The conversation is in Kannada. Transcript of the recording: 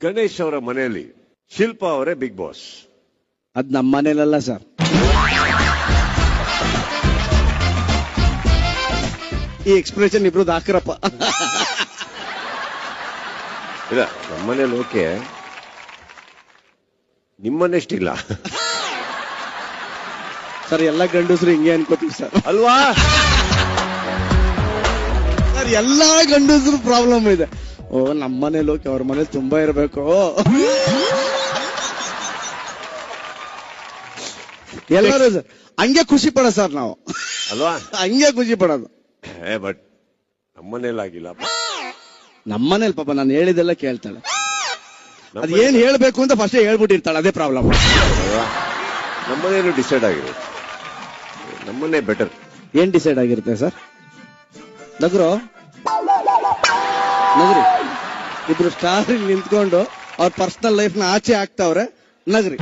ಗಣೇಶ್ ಅವರ ಮನೆಯಲ್ಲಿ ಶಿಲ್ಪಾ ಅವರೇ ಬಿಗ್ ಬಾಸ್. ಅದ್ ನಮ್ಮ ಮನೇಲಲ್ಲ ಸರ್. ಈ ಎಕ್ಸ್ಪ್ರೆಷನ್ ಇಬ್ರು ಹಾಕ್ರಪ್ಪ. ಇಲ್ಲ, ನಮ್ಮನೇಲಿ ಓಕೆ, ನಿಮ್ಮನ್ನೆಷ್ಟಿಲ್ಲ ಸರ್. ಎಲ್ಲ ಗಂಡಸರು ಹಿಂಗೆ ಅನ್ಕೋತೀವಿ ಸರ್, ಅಲ್ವಾ ಸರ್? ಎಲ್ಲಾ ಗಂಡಸರು ಪ್ರಾಬ್ಲಮ್ ಇದೆ. ಓ, ನಮ್ಮ ಮನೇಲಿ ಓಕೆ, ಅವ್ರ ಮನೇಲಿ ತುಂಬಾ ಇರಬೇಕು. ಎಲ್ಲರೂ ಸರ್ ಹಂಗೆ ಖುಷಿ ಪಡ ಸರ್ ನಾವು, ಅಲ್ವಾ? ಹಂಗೆ ಖುಷಿ ಪಡೋದು. ಬಟ್ ನಮ್ಮನೇಲಾಗಿಲ್ಲ. ನಮ್ಮನೇಲಿ ಪಾಪ ನಾನು ಹೇಳಿದೆಲ್ಲ ಕೇಳ್ತಾಳೆ. ಅದ್ ಏನ್ ಹೇಳ್ಬೇಕು ಅಂತ ಫಸ್ಟ್ ಹೇಳ್ಬಿಟ್ಟಿರ್ತಾಳೆ, ಅದೇ ಪ್ರಾಬ್ಲಮ್. ನಮ್ಮನೇನು ಡಿಸೈಡ್ ಆಗಿರುತ್ತೆ, ನಮ್ಮನ್ನೇ ಬೆಟರ್. ಏನ್ ಡಿಸೈಡ್ ಆಗಿರುತ್ತೆ ಸರ್? ನಗರು ನಗರಿ, ಇಬ್ರು ಸ್ಟಾರ್ ನಿಂತ್ಕೊಂಡು ಅವ್ರ ಪರ್ಸನಲ್ ಲೈಫ್ ನ ಆಚೆ ಹಾಕ್ತಾವ್ರೆ. ನಗರಿ.